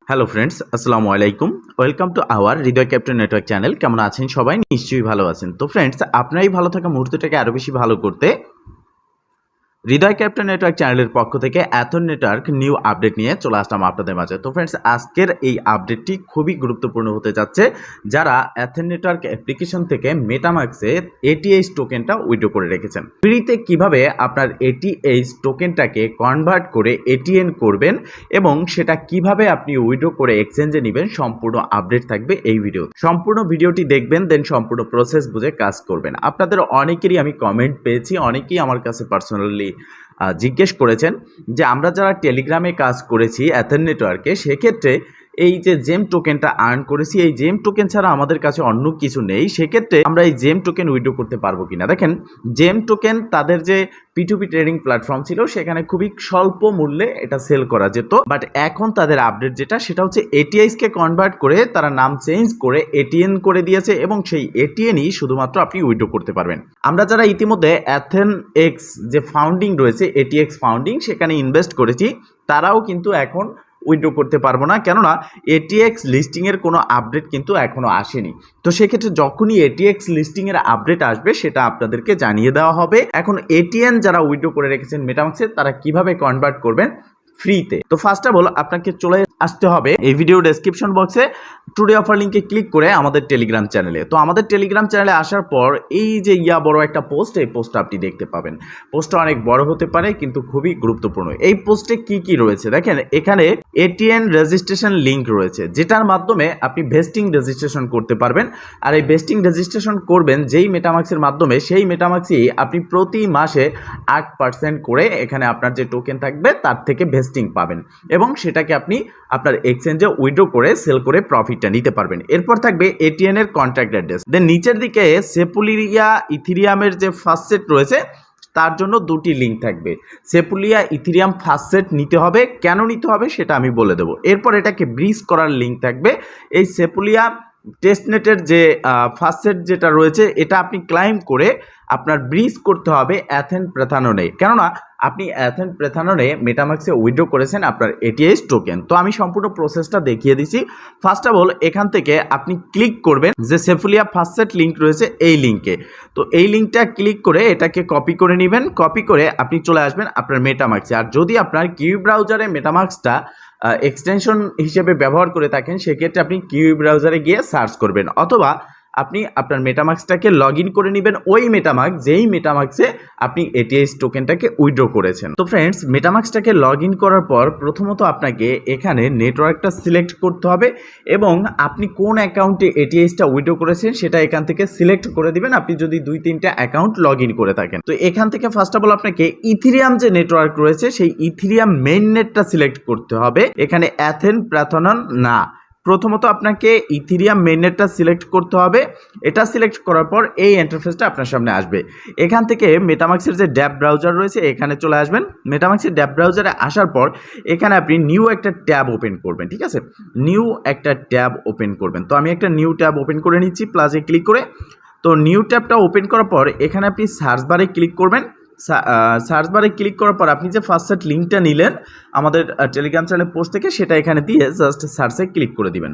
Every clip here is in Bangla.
হ্যালো ফ্রেন্ডস, আসসালামু আলাইকুম। Welcome to our Hridoy captain network channel. কেমন আছেন সবাই? নিশ্চয়ই ভালো আছেন। তো ফ্রেন্ডস, আপনার এই ভালো থাকা মুহূর্তটাকে আরও বেশি ভালো করতে হৃদয় ক্যাপ্টেন নেটওয়ার্ক চ্যানেলের পক্ষ থেকে অ্যাথন নেটওয়ার্ক নিউ আপডেট নিয়ে চলে আসলাম আপনাদের মাঝে। তো ফ্রেন্ডস, আজকের এই আপডেটটি খুবই গুরুত্বপূর্ণ হতে যাচ্ছে। যারা অ্যাথন নেটওয়ার্ক অ্যাপ্লিকেশন থেকে মেটামাক্সে এটিএইচ টোকেনটা উইথড্র করে রেখেছেন, ফ্রিতে কিভাবে আপনার এটিএইচ টোকেনটাকে কনভার্ট করে এটিএন করবেন এবং সেটা কিভাবে আপনি উইথড্র করে এক্সচেঞ্জে নেবেন, সম্পূর্ণ আপডেট থাকবে এই ভিডিও। সম্পূর্ণ ভিডিওটি দেখবেন, দেন সম্পূর্ণ প্রসেস বুঝে কাজ করবেন। আপনাদের অনেকেরই আমি কমেন্ট পেয়েছি, অনেকেই আমার কাছে পার্সোনালি জিজ্ঞেস করেছেন যে আমরা যারা টেলিগ্রামে কাজ করেছি অ্যাথন নেটওয়ার্কে, সেক্ষেত্রে এই যে জেম টোকেনটা আর্ন করেছি, এই জেম টোকেন ছাড়া আমাদের কাছে অন্য কিছু নেই, সেক্ষেত্রে আমরা এই জেম টোকেন উইথড্র করতে পারবো কিনা। দেখেন, জেম টোকেন তাদের যে পিটুপি ট্রেডিং প্ল্যাটফর্ম ছিল, সেখানে খুবই স্বল্প মূল্যে এটা সেল করা যেত। বাট এখন তাদের আপডেট যেটা, সেটা হচ্ছে এটিআইসকে কনভার্ট করে তারা নাম চেঞ্জ করে এটিএন করে দিয়েছে এবং সেই এটিএনই শুধুমাত্র আপনি উইথড্র করতে পারবেন। আমরা যারা ইতিমধ্যে অ্যাথেন এক্স যে ফাউন্ডিং রয়েছে, এটিএক্স ফাউন্ডিং, সেখানে ইনভেস্ট করেছি, তারাও কিন্তু এখন উইথড্র করতে পারবো না, কেননা এটিএক্স লিস্টিংয়ের কোনো আপডেট কিন্তু এখনও আসেনি। তো সেক্ষেত্রে যখনই এটিএক্স লিস্টিংয়ের আপডেট আসবে, সেটা আপনাদেরকে জানিয়ে দেওয়া হবে। এখন এটিএন যারা উইথড্র করে রেখেছেন মেটামাক্সে, তারা কিভাবে কনভার্ট করবেন ফ্রিতে। তো ফার্স্ট অফ অল আপনাকে চলে আসতে হবে এই ভিডিও ডেসক্রিপশন বক্সে টুডে অফার লিঙ্কে ক্লিক করে আমাদের টেলিগ্রাম চ্যানেলে। তো আমাদের টেলিগ্রাম চ্যানেলে আসার পর এই যে বড় একটা পোস্ট, এই পোস্টটা আপনি দেখতে পাবেন। পোস্টটা অনেক বড় হতে পারে কিন্তু খুবই গুরুত্বপূর্ণ। এই পোস্টে কি রয়েছে দেখেন, এখানে এটিএন রেজিস্ট্রেশন লিঙ্ক রয়েছে, যেটার মাধ্যমে আপনি ভেস্টিং রেজিস্ট্রেশন করতে পারবেন। আর এই ভেস্টিং রেজিস্ট্রেশন করবেন যেই মেটামাক্সের মাধ্যমে, সেই মেটামাক্সই আপনি প্রতি মাসে 8% করে এখানে আপনার যে টোকেন থাকবে তার থেকে ভেস্টিং পাবেন এবং সেটাকে আপনি আপনার এক্সচেঞ্জে উইথড্র করে সেল করে প্রফিটটা নিতে পারবেন। এরপর থাকবে এটিএন এর কন্ট্যাক্ট অ্যাড্রেস। দেন নিচের দিকে সেপুলিয়া ইথিরিয়ামের যে ফার্স্ট সেট রয়েছে, তার জন্য দুটি লিঙ্ক থাকবে। সেপুলিয়া ইথিরিয়াম ফার্স্ট সেট নিতে হবে, কেন নিতে হবে সেটা আমি বলে দেবো। এরপর এটাকে ব্রিজ করার লিঙ্ক থাকবে। এই সেপুলিয়া টেস্টনেটের যে ফার্স্ট সেট যেটা রয়েছে, এটা আপনি ক্লাইম করে আপনার ব্রিজ করতে হবে অ্যাথেন প্রেথাননে, কেননা আপনি অ্যাথেন প্রেথাননে মেটামাক্সে উইথড্র করেছেন আপনার এটিএইচ টোকেন। তো আমি সম্পূর্ণ প্রসেসটা দেখিয়ে দিচ্ছি। ফার্স্ট অফ অল এখান থেকে আপনি ক্লিক করবেন যে সেফুলিয়া ফার্স্ট সেট লিঙ্ক রয়েছে এই লিঙ্কে। তো এই লিঙ্কটা ক্লিক করে এটাকে কপি করে নেবেন। কপি করে আপনি চলে আসবেন আপনার মেটামাক্সে। আর যদি আপনার কিউ ব্রাউজারে মেটামাক্সটা এক্সটেনশন হিসেবে ব্যবহার করে থাকেন, সেক্ষেত্রে আপনি কিউ ব্রাউজারে গিয়ে সার্চ করবেন, অথবা আপনি আপনার মেটামাক্সটাকে লগ ইন করে নেবেন ওই মেটামাক্স যেই মেটামাক্সে আপনি এটিএইচ টোকেনটাকে উইথড্র করেছেন। তো ফ্রেন্ডস, মেটামাক্সটাকে লগ ইন করার পর প্রথমত আপনাকে এখানে নেটওয়ার্কটা সিলেক্ট করতে হবে এবং আপনি কোন অ্যাকাউন্টে এটিএইচটা উইথড্র করেছেন সেটা এখান থেকে সিলেক্ট করে দিবেন, আপনি যদি 2-3টা অ্যাকাউন্ট লগ ইন করে থাকেন। তো এখান থেকে ফার্স্ট অফ অল আপনাকে ইথিরিয়াম যে নেটওয়ার্ক রয়েছে, সেই ইথিরিয়াম মেইন নেটটা সিলেক্ট করতে হবে। এখানে অ্যাথেন প্রেথানন না, প্রথমত আপনাকে ইথিরিয়াম মেইননেটটা সিলেক্ট করতে হবে। এটা সিলেক্ট করার পর এই ইন্টারফেসটা আপনার সামনে আসবে। এখান থেকে মেটামাক্সের যে ড্যাব ব্রাউজার রয়েছে, এখানে চলে আসবেন। মেটামাক্সের ড্যাব ব্রাউজারে আসার পর এখানে আপনি নিউ একটা ট্যাব ওপেন করবেন, ঠিক আছে? নিউ একটা ট্যাব ওপেন করবেন। তো আমি একটা নিউ ট্যাব ওপেন করে নিচ্ছি প্লাসে ক্লিক করে। তো নিউ ট্যাবটা ওপেন করার পর এখানে আপনি সার্চ বারে ক্লিক করবেন। সার্চ বারে ক্লিক করার পর আপনি যে ফার্স্ট সেট লিঙ্কটা নিলেন আমাদের টেলিগ্রাম চ্যানেল পোস্ট থেকে, সেটা এখানে দিয়ে জাস্ট সার্চে ক্লিক করে দিবেন।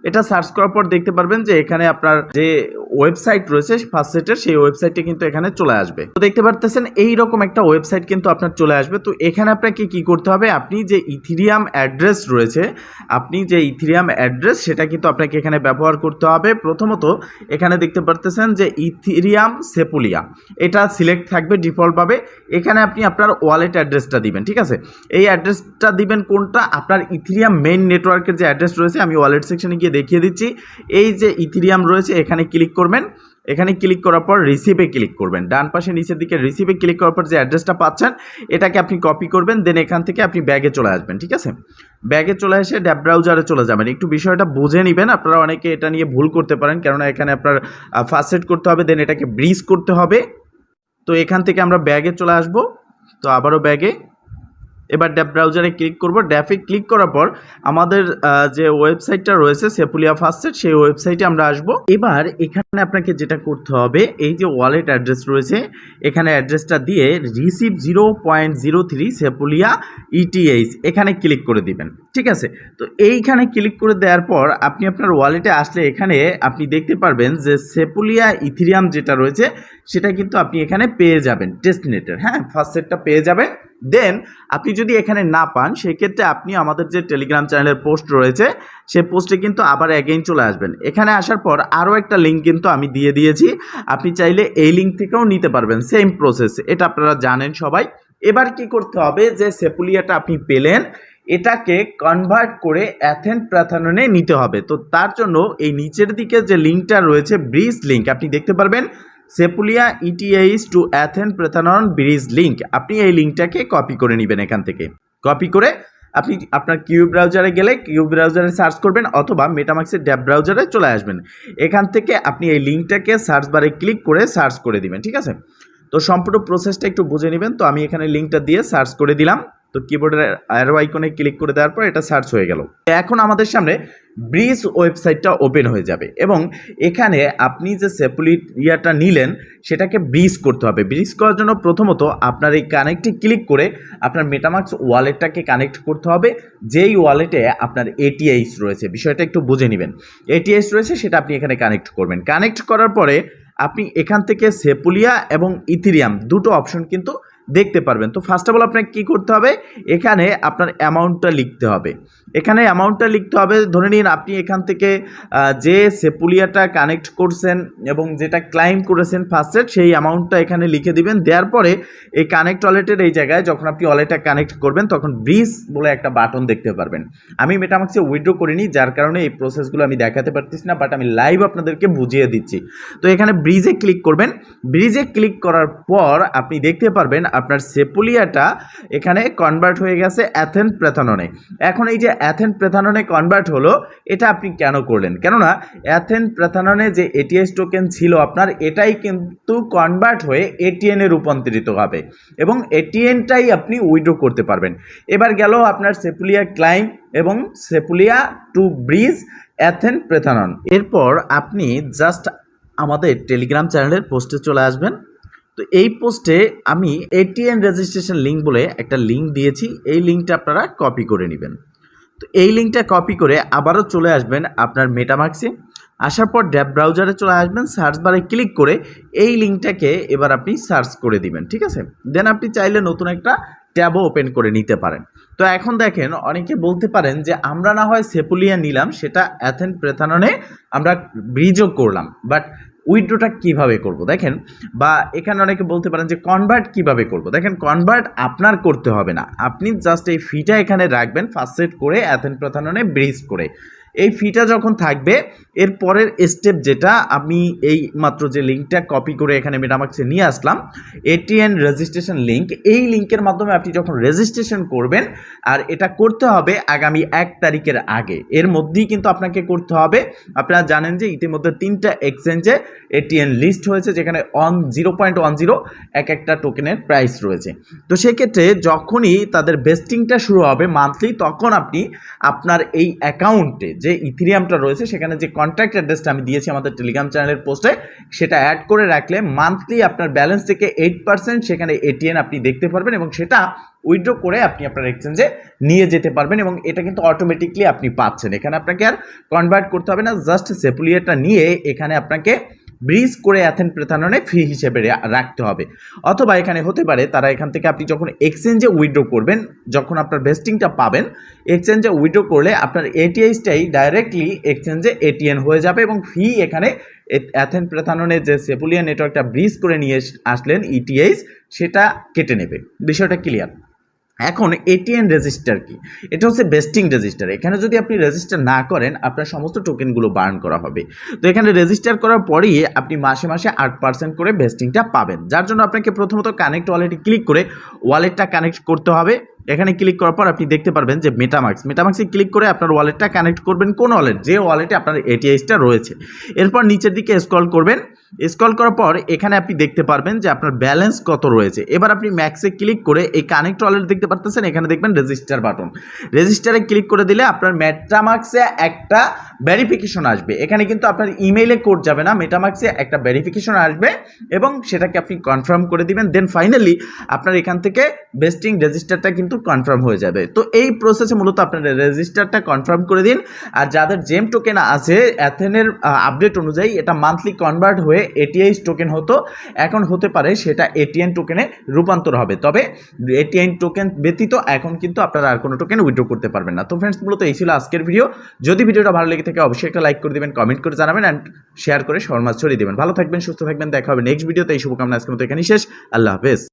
এটা সার্চ করার পর দেখতে পারবেন যে এখানে আপনার যে ওয়েবসাইট রয়েছে ফার্স্ট সেটের, সেই ওয়েবসাইটটি কিন্তু এখানে চলে আসবে। তো দেখতে পারতেছেন এইরকম একটা ওয়েবসাইট কিন্তু আপনার চলে আসবে। তো এখানে আপনাকে কি করতে হবে, আপনি যে ইথিরিয়াম অ্যাড্রেস রয়েছে, সেটা কিন্তু আপনাকে এখানে ব্যবহার করতে হবে। প্রথমত এখানে দেখতে পারতেছেন যে ইথিরিয়াম সেপুলিয়া, এটা সিলেক্ট থাকবে ডিফল্টভাবে। এখানে আপনি আপনার ওয়ালেট অ্যাড্রেসটা দিবেন, ঠিক আছে? এই অ্যাড্রেসটা দিবেন কোনটা, আপনার ইথিরিয়াম মেইন নেটওয়ার্কের যে অ্যাড্রেস রয়েছে, আমি ওয়ালেট সেকশনে গিয়ে দেখিয়ে দিচ্ছি। এই যে ইথিরিয়াম রয়েছে, এখানে ক্লিক করবেন। এখানে ক্লিক করার পর রিসিভে ক্লিক করবেন। ডান পাশে নিচের দিকে রিসিভে ক্লিক করার পর যে অ্যাড্রেসটা পাচ্ছেন, এটাকে আপনি কপি করবেন। দেন এখান থেকে আপনি ব্যাগে চলে আসবেন, ঠিক আছে? ব্যাগে চলে এসে ড্যাব ব্রাউজারে চলে যাবেন। একটু বিষয়টা বুঝে নেবেন, আপনারা অনেকে এটা নিয়ে ভুল করতে পারেন, কেননা এখানে আপনার ফার্স্ট সেট করতে হবে, দেন এটাকে ব্রিজ করতে হবে। তো এখান থেকে আমরা ব্যাগে চলে আসব। তো আবারও ব্যাগে, এবার ড্যাব ব্রাউজারে ক্লিক করব। ড্যাপে ক্লিক করার পর আমাদের যে ওয়েবসাইটটা রয়েছে সেপুলিয়া ফাস্টের, সেই ওয়েবসাইটে আমরা আসব। এবার এখানে আপনাকে যেটা করতে হবে, এই যে ওয়ালেট অ্যাড্রেস রয়েছে এখানে অ্যাড্রেসটা দিয়ে রিসিভ 0.03 সেপুলিয়া ইটিএইচ এখানে ক্লিক করে দিবেন। ঠিক আছে, তো এইখানে ক্লিক করে দেওয়ার পর আপনি আপনার ওয়ালেটে আসলে এখানে আপনি দেখতে পারবেন যে সেপুলিয়া ইথিরিয়াম যেটা রয়েছে সেটা কিন্তু আপনি এখানে পেয়ে যাবেন টেস্টনেটের। হ্যাঁ, ফার্স্ট সেটটা পেয়ে যাবেন। দেন আপনি যদি এখানে না পান সেক্ষেত্রে আপনি আমাদের যে টেলিগ্রাম চ্যানেলের পোস্ট রয়েছে সেই পোস্টে কিন্তু আবার অ্যাগেইন চলে আসবেন। এখানে আসার পর আরও একটা লিঙ্ক কিন্তু আমি দিয়ে দিয়েছি, আপনি চাইলে এই লিঙ্ক থেকেও নিতে পারবেন, সেম প্রসেস, এটা আপনারা জানেন সবাই। এবার কি করতে হবে, যে সেপুলিয়াটা আপনি পেলেন এটাকে কনভার্ট করে অ্যাথেন প্যাথাননে নিতে হবে। তো তার জন্য এই নিচের দিকে যে লিঙ্কটা রয়েছে ব্রিজ লিঙ্ক, আপনি দেখতে পারবেন সেপুলিয়া ইটিএইচ টু অ্যাথেন প্যাথানন ব্রিজ লিঙ্ক, আপনি এই লিঙ্কটাকে কপি করে নেবেন। এখান থেকে কপি করে আপনি আপনার কিউ ব্রাউজারে গেলে কিউ ব্রাউজারে সার্চ করবেন অথবা মেটামাক্সের ড্যাব ব্রাউজারে চলে আসবেন। এখান থেকে আপনি এই লিঙ্কটাকে সার্চ বারে ক্লিক করে সার্চ করে দিবেন। ঠিক আছে, তো সম্পূর্ণ প্রসেসটা একটু বুঝে নেবেন। তো আমি এখানে লিঙ্কটা দিয়ে সার্চ করে দিলাম। তো কিবোর্ডের অ্যারো আইকনে ক্লিক করে দেওয়ার পর এটা সার্চ হয়ে গেল। এখন আমাদের সামনে ব্রিজ ওয়েবসাইটটা ওপেন হয়ে যাবে এবং এখানে আপনি যে সেপুলিয়াটা নিলেন সেটাকে ব্রিজ করতে হবে। ব্রিজ করার জন্য প্রথমত আপনার এই কানেক্টে ক্লিক করে আপনার মেটামাক্স ওয়ালেটটাকে কানেক্ট করতে হবে, যেই ওয়ালেটে আপনার এটিএইচ রয়েছে। বিষয়টা একটু বুঝে নেবেন, এটিএইচ রয়েছে সেটা আপনি এখানে কানেক্ট করবেন। কানেক্ট করার পরে আপনি এখান থেকে সেপুলিয়া এবং ইথিরিয়াম দুটো অপশন কিন্তু দেখতে পারবেন। তো ফার্স্ট অফ অল আপনাকে কী করতে হবে, এখানে আপনার অ্যামাউন্টটা লিখতে হবে। এখানে অ্যামাউন্টটা লিখতে হবে, ধরে নিন আপনি এখান থেকে যে সেপুলিয়াটা কানেক্ট করছেন এবং যেটা ক্লাইম করেছেন ফার্স্ট সেট, সেই অ্যামাউন্টটা এখানে লিখে দিবেন। দেওয়ার পরে এই কানেক্ট ওয়ালেটের এই জায়গায় যখন আপনি ওয়ালেটটা কানেক্ট করবেন তখন ব্রিজ বলে একটা বাটন দেখতে পারবেন। আমি মেটামাক্সে উইথড্র করিনি, যার কারণে এই প্রসেসগুলো আমি দেখাতে পারতেছি না, বাট আমি লাইভ আপনাদেরকে বুঝিয়ে দিচ্ছি। তো এখানে ব্রিজে ক্লিক করবেন। ব্রিজে ক্লিক করার পর আপনি দেখতে পারবেন আপনার সেপুলিয়াটা এখানে কনভার্ট হয়ে গেছে অ্যাথেন প্যাথাননে। এখন এই যে অ্যাথেন প্যাথাননে কনভার্ট হলো, এটা আপনি কেন করলেন? কেননা অ্যাথেন প্যাথাননে যে এটিএস টোকেন ছিল আপনার, এটাই কিন্তু কনভার্ট হয়ে এটিএনে রূপান্তরিত হবে এবং এটিএনটাই আপনি উইথড্র করতে পারবেন। এবার গেল আপনার সেপুলিয়া ক্লাইম এবং সেপুলিয়া টু ব্রিজ অ্যাথেন প্যাথানন। এরপর আপনি জাস্ট আমাদের টেলিগ্রাম চ্যানেলের পোস্টে চলে আসবেন। তো এই পোস্টে আমি এটিএন রেজিস্ট্রেশন লিঙ্ক বলে একটা লিঙ্ক দিয়েছি, এই লিঙ্কটা আপনারা কপি করে নেবেন। তো এই লিঙ্কটা কপি করে আবারও চলে আসবেন আপনার মেটামাক্সে। আসার পর ড্যাব ব্রাউজারে চলে আসবেন, সার্চ বারে ক্লিক করে এই লিঙ্কটাকে এবার আপনি সার্চ করে দিবেন। ঠিক আছে, দেন আপনি চাইলে নতুন একটা ট্যাবও ওপেন করে নিতে পারেন। তো এখন দেখেন, অনেকে বলতে পারেন যে আমরা না হয় সেপুলিয়া নিলাম, সেটা অ্যাথেন প্যাথাননে আমরা ব্রিজও করলাম, বাট উইথড্রটা কিভাবে করব দেখেন, বা এখানে অনেকে বলতে পারেন যে কনভার্ট কিভাবে করব। দেখেন, কনভার্ট আপনার করতে হবে না, আপনি জাস্ট এই ফিটা এখানে রাখবেন ফার্স্ট সেট করে অ্যাথেন প্যাথাননে ব্রিজ করে। এই ফিটা যখন থাকবে, এর পরের স্টেপ যেটা, আমি এই মাত্র যে লিঙ্কটা কপি করে এখানে মেটামাক্সে নিয়ে আসলাম, এটিএন রেজিস্ট্রেশন লিঙ্ক, এই লিঙ্কের মাধ্যমে আপনি যখন রেজিস্ট্রেশন করবেন, আর এটা করতে হবে আগামী 1 তারিখের আগে, এর মধ্যেই কিন্তু আপনাকে করতে হবে। আপনারা জানেন যে ইতিমধ্যে 3টা এক্সচেঞ্জে এটিএন লিস্ট হয়েছে, যেখানে 0.10 এক একটা টোকেনের প্রাইস রয়েছে। তো সেক্ষেত্রে যখনই তাদের বেস্টিংটা শুরু হবে মান্থলি, তখন আপনি আপনার এই অ্যাকাউন্টে যে ইথিরিয়ামটা রয়েছে সেখানে যে কন্ট্যাক্ট অ্যাড্রেসটা আমি দিয়েছি আমাদের টেলিগ্রাম চ্যানেলের পোস্টে, সেটা অ্যাড করে রাখলে মান্থলি আপনার ব্যালেন্স থেকে 8% সেখানে এটিএন আপনি দেখতে পারবেন এবং সেটা উইথড্র করে আপনি আপনার এক্সচেঞ্জে নিয়ে যেতে পারবেন এবং এটা কিন্তু অটোমেটিকলি আপনি পাচ্ছেন। এখানে আপনাকে আর কনভার্ট করতে হবে না, জাস্ট সেপুলিয়াটা নিয়ে এখানে আপনাকে ব্রিজ করে অ্যাথেন প্যাথাননে ফি হিসেবে রাখতে হবে। অথবা এখানে হতে পারে তারা এখান থেকে আপনি যখন এক্সচেঞ্জে উইথড্র করবেন, যখন আপনার ভেস্টিংটা পাবেন, এক্সচেঞ্জে উইথড্র করলে আপনার এটিএইচটাই ডাইরেক্টলি এক্সচেঞ্জে এটিএন হয়ে যাবে এবং ফি এখানে অ্যাথেন প্যাথাননে যে সেপুলিয়া নেটওয়ার্কটা ব্রিজ করে নিয়ে আসলেন ইটিএইচ, সেটা কেটে নেবে। বিষয়টা ক্লিয়ার? এখন এটিএন রেজিস্টার কি? এটা হচ্ছে বেস্টিং রেজিস্টার। এখানে যদি আপনি রেজিস্টার না করেন, আপনার সমস্ত টোকেনগুলো বার্ন করা হবে। তো এখানে রেজিস্টার করার পরেই আপনি মাসে মাসে 8% করে বেস্টিংটা পাবেন, যার জন্য আপনাকে প্রথমত কানেক্ট ওয়ালেটে ক্লিক করে ওয়ালেটটা কানেক্ট করতে হবে। এখানে ক্লিক করার পর আপনি দেখতে পারবেন যে মেটামাক্সে ক্লিক করে আপনার ওয়ালেটটা কানেক্ট করবেন। কোন ওয়ালেট? যে ওয়ালেটে আপনার এটিএসটা রয়েছে। এরপর নিচের দিকে স্ক্রল করবেন। স্ক্রল করার পর এখানে আপনি দেখতে পারবেন যে আপনার ব্যালেন্স কত রয়েছে। এবার আপনি ম্যাক্সে ক্লিক করে এই কানেক্ট ওয়ালেট দেখতে পারতেছেন, এখানে দেখবেন রেজিস্টার বাটন। রেজিস্টারে ক্লিক করে দিলে আপনার মেটামাক্সে একটা ভেরিফিকেশন আসবে। এখানে কিন্তু আপনার ইমেইলে কোড যাবে না, মেটামাক্সে একটা ভেরিফিকেশন আসবে এবং সেটাকে আপনি কনফার্ম করে দিবেন। দেন ফাইনালি আপনার এখান থেকে বেস্টিং রেজিস্টারটা কিন্তু কনফার্ম হয়ে যাবে। তো এই প্রসেসে মূলত আপনার রেজিস্টারটা কনফার্ম করে দিন। আর যাদের জেম টোকেন আছে অ্যাথেনের আপডেট অনুযায়ী এটা মান্থলি কনভার্ট হয়ে এটিএইচ টোকেন হতো, এখন হতে পারে সেটা এটিএন টোকেনে রূপান্তর হবে। তবে এটিএন টোকেন ব্যতীত এখন কিন্তু আপনারা আর কোনো টোকেন উইথড্র করতে পারবেন না। তো ফ্রেন্ডস, মূলত এই ছিল আজকের ভিডিও। যদি ভিডিওটা ভালো লেগে থাকে অবশ্যই একটা লাইক করে দিবেন, কমেন্ট করে জানাবেন অ্যান্ড শেয়ার করে সবার মাঝে ছড়িয়ে দিবেন। ভালো থাকবেন, সুস্থ থাকবেন, দেখা হবে নেক্সট ভিডিওতে। এই শুভকামনা আজকের মতো এখানেই শেষ। আল্লাহ হাফেজ।